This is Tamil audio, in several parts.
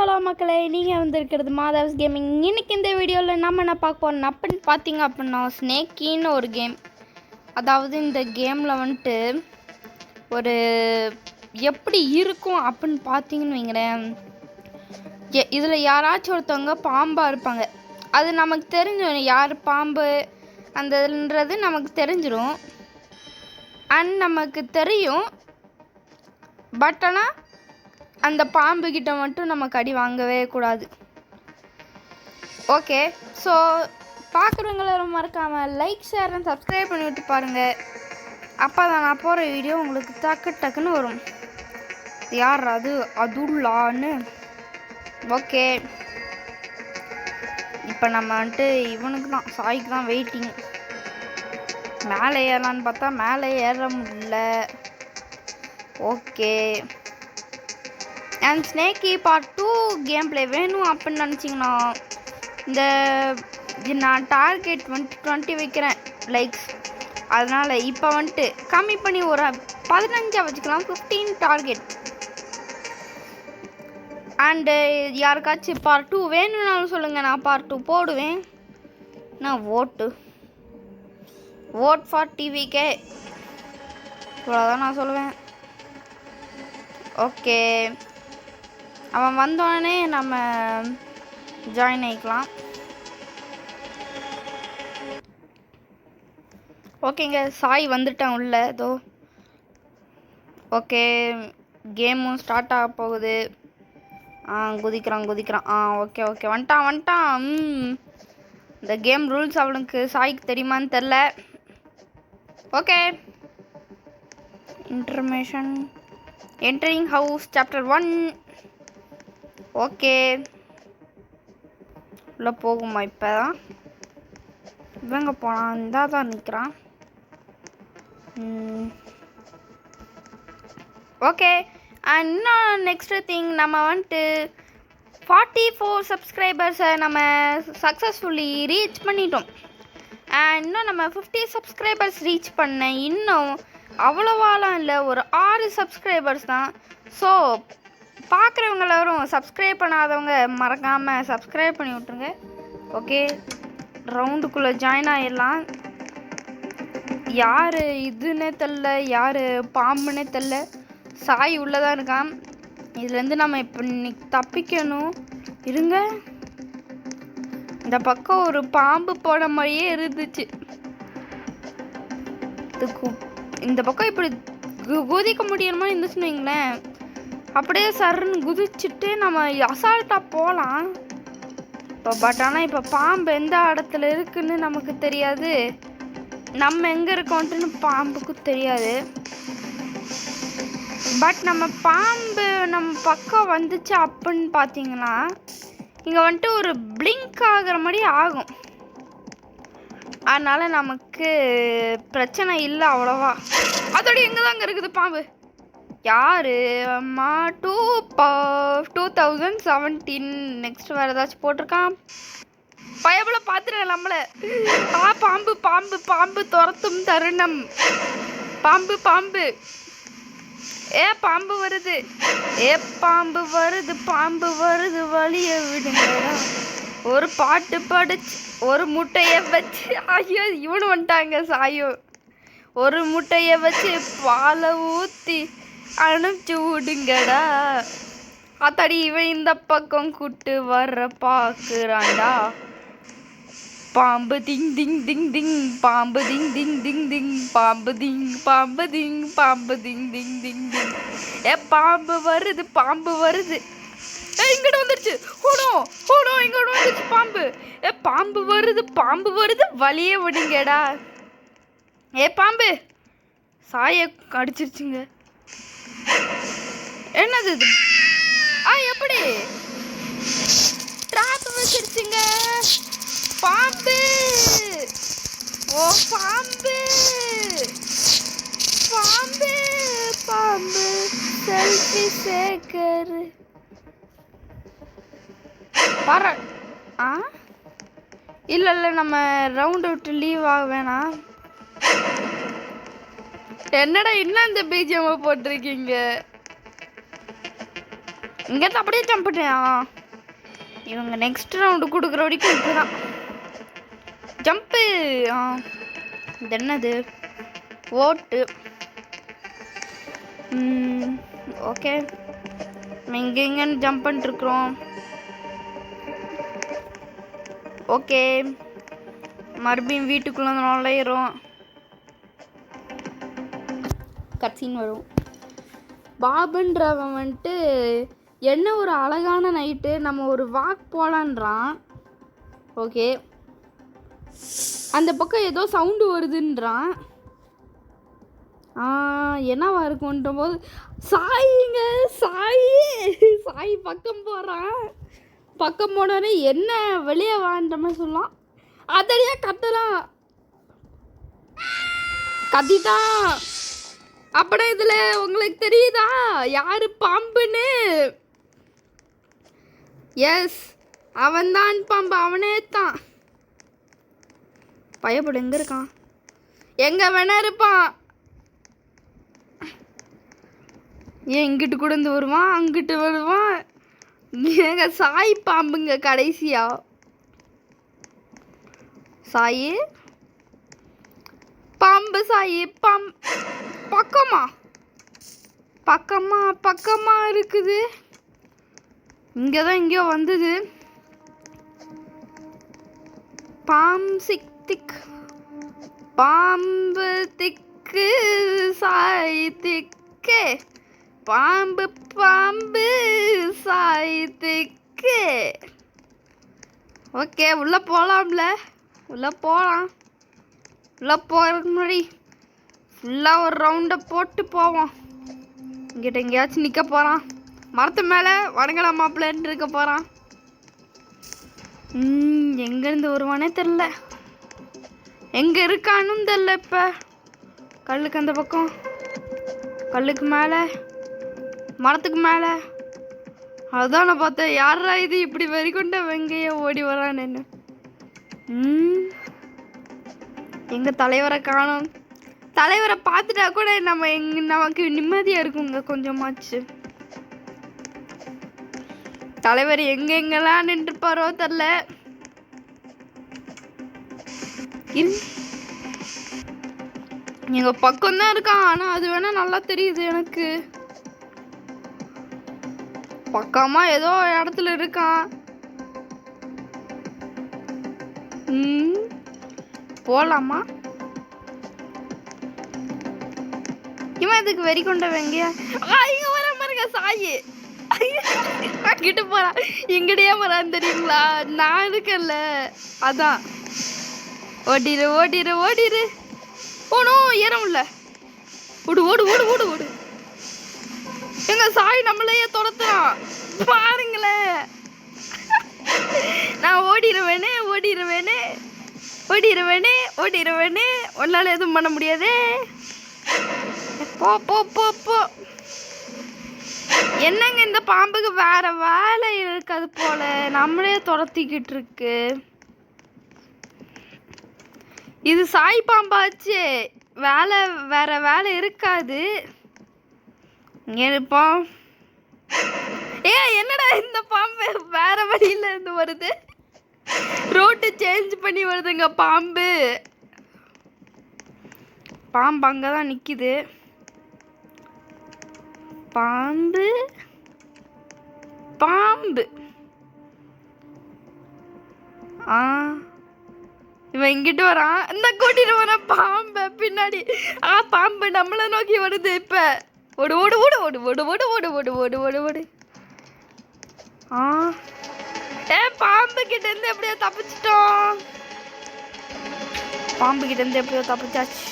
ஹலோ மக்களே, நீங்கள் வந்திருக்கிறது மாதவ்ஸ் கேமிங். இன்றைக்கி இந்த வீடியோவில் நம்ம என்ன பார்க்க போகிறோம் அப்படின்னு பார்த்தீங்க அப்படின்னா, ஸ்னேக்கின்னு ஒரு கேம். அதாவது இந்த கேமில் வந்துட்டு ஒரு எப்படி இருக்கும் அப்படின்னு பார்த்தீங்கன்னு வைங்களேன், இதில் யாராச்சும் ஒருத்தவங்க பாம்பாக இருப்பாங்க. அது நமக்கு தெரிஞ்சிடும் யார் பாம்பு அந்தன்றது நமக்கு தெரிஞ்சிடும். அண்ட் நமக்கு தெரியும், பட் ஆனால் அந்த பாம்பு கிட்ட மட்டும் நம்ம கடி வாங்கவே கூடாது. ஓகே, ஸோ பார்க்குறவங்கள மறக்காமல் லைக், ஷேர் அண்ட் சப்ஸ்கிரைப் பண்ணிவிட்டு பாருங்கள். அப்போ தான் நான் போகிற வீடியோ உங்களுக்கு டக்குன்னு வரும். யார் அது அதுலான்னு. ஓகே, இப்போ நம்ம வந்துட்டு இவனுக்கு தான், சாய்க்கு தான் வெயிட்டிங். மேலே ஏறலான்னு பார்த்தா மேலே ஏற முடியல. Okay, and sneaky part 2 game play வேணும் அப்படின்னு நினச்சிங்கன்னா, நான் டார்கெட் வந்துட்டு 20 வைக்கிறேன் லைக்ஸ். அதனால் இப்போ வந்துட்டு கம்மி பண்ணி ஒரு 15 வச்சுக்கலாம், 15 டார்கெட். அண்டு யாருக்காச்சும் பார்ட் 2 வேணும்னாலும் சொல்லுங்கள், நான் பார்ட் 2 போடுவேன். நான் ஓட் ஃபார் டிவிக்கே இவ்வளோதான் நான் சொல்லுவேன். ஓகே, அவன் வந்தோடனே நம்ம ஜாயின் ஆகிக்கலாம். ஓகேங்க, சாய் வந்துட்டான் உள்ள ஏதோ. ஓகே, கேமும் ஸ்டார்ட் ஆக போகுது. குதிக்கிறான். ஓகே வந்துட்டான். இந்த கேம் ரூல்ஸ் அவனுக்கு சாய்க்கு தெரியுமான்னு தெரில. Okay, information entering house chapter 1. Okay, உள்ள போகுமா? இப்போ தான் இவங்க போனான், இந்த தான் நிற்கிறான். ஓகே, இன்னும் நெக்ஸ்ட் திங், நம்ம வந்துட்டு 44 சப்ஸ்கிரைபர்ஸை நம்ம சக்ஸஸ்ஃபுல்லி ரீச் பண்ணிட்டோம். இன்னும் நம்ம 50 சப்ஸ்கிரைபர்ஸ் ரீச் பண்ண இன்னும் அவ்வளோவாலாம் இல்லை, ஒரு 6 சப்ஸ்கிரைபர்ஸ் தான். ஸோ பார்க்குறவங்க எல்லோரும் சப்ஸ்கிரைப் பண்ணாதவங்க மறக்காமல் சப்ஸ்கிரைப் பண்ணி விட்ருங்க. ஓகே, ரவுண்டுக்குள்ளே ஜாயின் ஆகிடலாம். யார் இதுன்னே தெரில, யார் பாம்புன்னே தெரில. சாய் உள்ளே தான் இருக்கான். இதுலேருந்து நம்ம இப்போ இன்னைக்கு தப்பிக்கணும். இருங்க, இந்த பக்கம் ஒரு பாம்பு போன மாதிரியே இருந்துச்சு. இந்த பக்கம் இப்படி குதிக்க முடியணுமா இருந்துச்சுன்னு வைங்களேன், அப்படியே சருன்னு குதிச்சுட்டு நம்ம அசால்ட்டாக போகலாம். பட் ஆனால் இப்போ பாம்பு எந்த இடத்துல இருக்குன்னு நமக்கு தெரியாது, நம்ம எங்கே இருக்கோன்ட்டுன்னு பாம்புக்கு தெரியாது. பட் நம்ம பாம்பு நம்ம பக்கம் வந்துச்சு அப்படின்னு பார்த்தீங்கன்னா, இங்கே வந்துட்டு ஒரு பிளிங்க் ஆகிற மாதிரி ஆகும். அதனால் நமக்கு பிரச்சனை இல்லை அவ்வளோவா. அதோட எங்கே தாங்க இருக்குது பாம்பு? யார் அம்மா? 2017 நெக்ஸ்ட் வேறு ஏதாச்சும் போட்டிருக்கான். பயபுல பார்த்துருங்க நம்மளை. பாம்பு துரத்தும் தருணம். பாம்பு பாம்பு வருது. பாம்பு வருது வழிய விடுங்க. ஒரு பாட்டு படிச்சு ஒரு முட்டையை வச்சு, ஐயோ இவனு வந்துட்டாங்க சாயோ. ஒரு முட்டையை வச்சு பாலை ஊற்றி அனுப்பிச்சு விடுங்கடா. அத்தடி இவன் இந்த பக்கம் கூட்டு வர்ற பார்க்குறான்டா. பாம்பு திங் திங் திங் திங், பாம்பு திங் திங் திங் திங், பாம்பு திங் திங் திங். பாம்பு வருது. இங்கிட்ட வந்துருச்சு. ஹோனோ இங்கிட்ட வந்துருச்சு பாம்பு. பாம்பு வருது வழியே விடுங்கடா. பாம்பு சாயை அடிச்சிருச்சுங்க. என்னது இது? எப்படி ட்ராப் வச்சிருச்சுங்க பாம்பு? பாம்பு செல்ஃபி சேக்கர் பாரு. இல்லை நம்ம ரவுண்ட் விட்டு லீவ் ஆக வேணாம். என்னடா இன்னும் இந்த பிஜிஎம் போட்டிருக்கீங்க? இங்கேருந்து அப்படியே ஜம்ப் பண்ணேன். இவங்க நெக்ஸ்ட் ரவுண்டு கொடுக்குற வரைக்கும் இப்படி தான் ஜம்ப்பு. இது என்னது? ஓட்டு. ஓகே, நம்ம இங்கேன்னு ஜம்ப் பண்ணிட்டுருக்குறோம். ஓகே, மறுபடியும் வீட்டுக்குள்ளே நுழையிறோம். கட்சின்னு வரும். பாபுன்றவன் வந்துட்டு என்ன ஒரு அழகான நைட்டு, நம்ம ஒரு வாக் போகலான்றான். ஓகே, அந்த பக்கம் ஏதோ சவுண்டு வருதுன்றான். என்னவா இருக்கும்ன்ற போது சாயிங்க சாய் பக்கம் போகிறான். பக்கம் போனோடனே என்ன வெளியே வான்ற மாதிரி சொல்லலாம். அதனையே கத்தலாம், கத்திட்டான். அப்புறம் இதில் உங்களுக்கு தெரியுதா யாரு பாம்புன்னு? எஸ், அவன்தான் பாம்பு, அவனே தான். பயப்படு, எங்கே இருக்கான்? எங்கே வேணா இருப்பான். ஏன் இங்கிட்டு கூட இருந்து வருவான், அங்கிட்டு வருவான். எங்க சாய் பாம்புங்க கடைசியா. சாயி பாம்பு, சாயி பக்கமா பக்கமா பக்கமா இருக்குது. இங்கதான் எங்கேயோ வந்தது. பாம்பு திக்கு சாய் திக்கு, பாம்பு சாய் திக்கு. ஓகே, உள்ள போகலாம்ல? உள்ள போகலாம். உள்ள போகிறதுக்கு முன்னாடி ஃபுல்லாக ஒரு ரவுண்டை போட்டு போவோம். இங்கிட்ட எங்கேயாச்சும் நிற்க போகிறான். மரத்து மேலே வணங்கலாம் மாப்பிள்ளன்னு இருக்க போகிறான். எங்கேருந்து வருவானே தெரில, எங்கே இருக்கானும் தெரில. இப்போ கல்லுக்கு அந்த பக்கம், கல்லுக்கு மேலே, மரத்துக்கு மேலே. அதுதான் நான் பார்த்தேன், யாரா இது இப்படி வெறிக்கொண்ட வெங்கைய ஓடி வரான்னு. எங்கள் தலைவரை காணோம். தலைவரை பார்த்துட்டா கூட நமக்கு நிம்மதியாக இருக்குங்க கொஞ்சமாச்சு. தலைவர் எங்கெங்கெல்லாம் நின்றுப்பாரோ தெரில. எங்க பக்கம்தான் இருக்கான், ஆனால் அது வேணா நல்லா தெரியுது எனக்கு. பக்கமா ஏதோ இடத்துல இருக்கான். போலாமா? இவன் இதுக்கு வெறி கொண்ட வெங்கையா? இங்க வர பாருங்க சாயி. கிட்ட போறான். எங்கடையே வரான்னு தெரியுங்களா? நான் இருக்கல, அதான். ஓடிரு ஓடிரு ஓடிரு. போனும் ஏறமுல்ல. ஓடு ஓடு ஓடு ஓடு ஓடு. எங்க சாய் நம்மளையே துரத்துறான் பாருங்களேன். நான் ஓடிடுவேனே ஓடிடுவேனே ஓடிடுவேனே ஓடிடுவேனே. ஒன்னால எதுவும் பண்ண முடியாதே. போ போ போ போ. என்னங்க இந்த பாம்புக்கு வேற வேலை இருக்காது போல, நம்மளே துரத்திக்கிட்டு இருக்கு. இது சாய் பாம்பாச்சு, வேலை வேற வேலை இருக்காது. இங்கே இருப்போம். என்னடா இந்த பாம்பு வேற வழியில இருந்து வருது, ரோட்டு சேஞ்ச் பண்ணி வருதுங்க பாம்பு. பாம்பு அங்கதான் நிக்குது. பாம்பு பாம்பு. இவன் இங்கிட்டு வரான், இந்த கூட்டிட்டு வரான் பாம்பை பின்னாடி. பாம்பு நம்மளை நோக்கி வருது. இப்ப ஓடு ஓடு ஓடு ஓடு ஓடு ஓடு ஓடு ஓடு ஓடு ஓடு ஓடு. பாம்பு கிட்ட இருந்து எப்படியோ தப்பிச்சிட்டோம். பாம்பு கிட்ட இருந்து எப்படியோ தப்பிச்சாச்சு.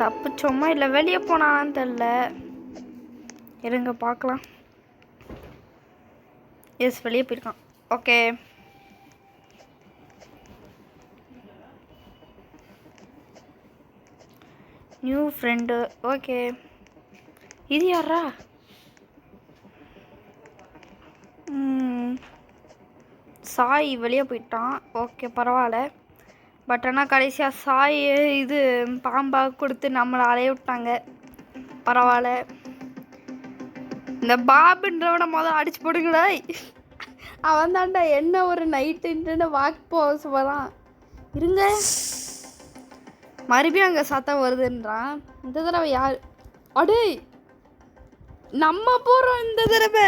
தப்பிச்சோமா இல்லை வெளியே போனான்னு தெரில. இருங்க பார்க்கலாம். எஸ், வெளியே போயிருக்கான். Okay, new friend. ஓகே, இது யாரா? சாய் வெளியே போயிட்டான். ஓகே, பரவாயில்ல. பட் ஆனால் கடைசியாக சாய் இது பாம்பாக கொடுத்து நம்மளை அலைய விட்டாங்க. பரவாயில்ல. இந்த பாபுன்றவனை முதல் அடிச்சு போடுங்களா. அவன் தாண்டா என்ன ஒரு நைட்டுன்ட்டு வாக் போக வரான். இருங்க, மறுபடியும் அங்கே சத்தம் வருதுன்றான். இந்த தடவை யார்? அடே நம்ம போகிறோம் இந்த தடவை.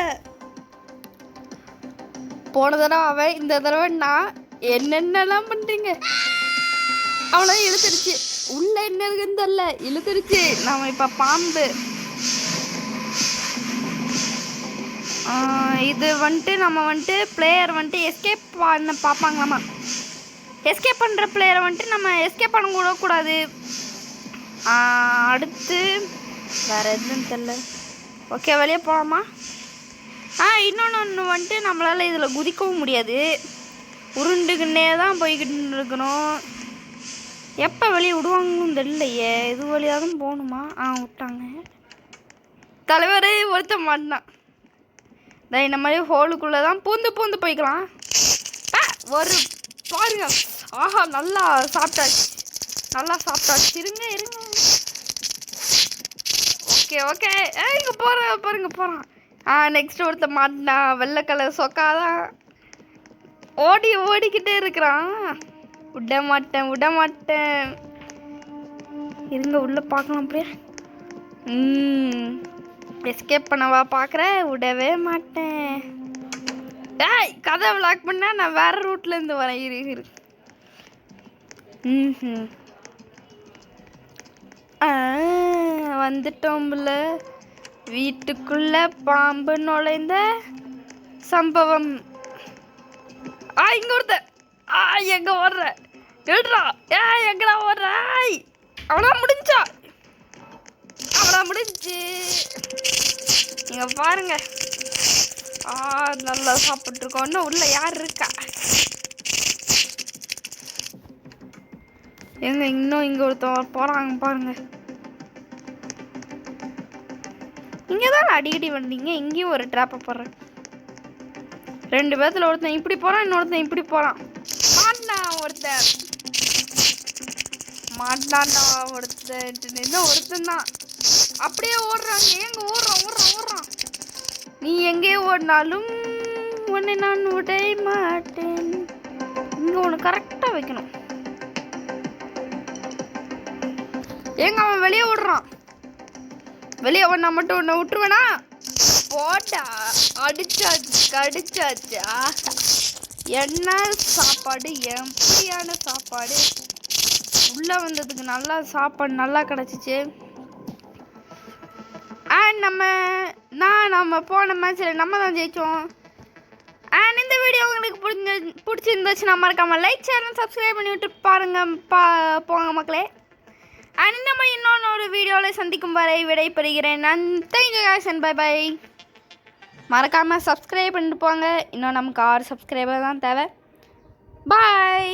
போன தடவை அவன், இந்த தடவை நான். என்னென்னலாம் பண்ணுறீங்க? அவ்வளோ இழுத்துருச்சு. உள்ள என்ன இருக்குன்னு தெரியல, இழுத்துருச்சு. நம்ம இப்போ பாம்பு. இது வந்துட்டு நம்ம வந்துட்டு பிளேயர் வந்துட்டு எஸ்கேப் பண்ண பார்ப்பாங்களாமா. எஸ்கேப் பண்ணுற பிளேயரை வந்துட்டு நம்ம எஸ்கேப் பண்ண கூடாது. அடுத்து வேறு எதுன்னு தெரில. ஓகே, வெளியே போகலாமா? இன்னொன்று வந்துட்டு நம்மளால் இதில் குதிக்கவும் முடியாது. உருண்டுக்குன்னே தான் போய்கிட்டு இருக்கணும். எப்போ வெளியே விடுவாங்கன்னு தெரியலையே. இது வழியாக தான் போகணுமா? விட்டாங்க. தலைவரே ஒருத்த மாட்டான். இந்த மாதிரி ஹோலுக்குள்ளே தான் பூந்து போய்க்கலாம். ஒரு பாருங்க. ஆஹா, நல்லா சாப்பிட்டாச்சு. இருங்க. ஓகே இங்கே போகிறான். நெக்ஸ்ட் ஒருத்த மாட்டினா. வெள்ளை கலர் சொக்காதான் ஓடிக்கிட்டே இருக்கிறான். விட மாட்டேன். இருங்க, உள்ள பார்க்கலாம். அப்படியே எஸ்கேப் பண்ணவா பார்க்குற? விடவே மாட்டேன். கதை விளாக் பண்ணா நான் வேற ரூட்லேருந்து வரேன். இரு. வந்துட்டோம்ல. வீட்டுக்குள்ள பாம்பு நுழைந்த சம்பவம். இங்க ஒருத்த. எங்க ஓடுற? எழுறா. எங்கடா ஓடுற? அவனா முடிஞ்சு. நீங்க பாருங்க. நல்லா சாப்பிட்டுருக்கோம். இன்னும் உள்ள யார் இருக்கா? இன்னும் இங்க ஒருத்தவங்க போறாங்க பாருங்க. இங்கதான் அடிக்கடி வந்தீங்க. இங்கேயும் ஒரு ட்ராப்பை போடுறேன். 2 பேர்த்துல ஒருத்தன் இப்படி போறான், இன்னொருத்தன் இப்படி போறான். மாட்டான்டா ஒருத்தன் தான் அப்படியே ஓடுறாங்க. எங்க ஓடுறான். நீ எங்கே ஓடினாலும் உன்னை நான் விட மாட்டேன். இங்க ஒன்று கரெக்டா வைக்கணும். அவன் வெளியே ஓடுறான். வெளியே ஓடினா மட்டும் உன்னை விட்டுருவேனா? போட்டா கடிச்சாச்சு. என்ன சாப்பாடு, எப்படியான சாப்பாடு. உள்ளே வந்ததுக்கு நல்லா சாப்பாடு நல்லா கிடச்சிச்சு. நம்ம போன மேட்ச்சில் நம்ம தான் ஜெயித்தோம். இந்த வீடியோ உங்களுக்கு பிடிச்சிருந்துச்சுன்னா மறக்காம லைக், சேனல் சப்ஸ்கிரைப் பண்ணிவிட்டு போங்க மக்களே. இந்த மாதிரி இன்னொரு வீடியோவில் சந்திக்கும் வரை விடைபெறுகிறேன். Thank you bye. மறக்காமல் சப்ஸ்கிரைப் பண்ணிட்டு போங்க. இன்னும் நமக்கு 6 சப்ஸ்கிரைபர் தான் தேவை. பாய்.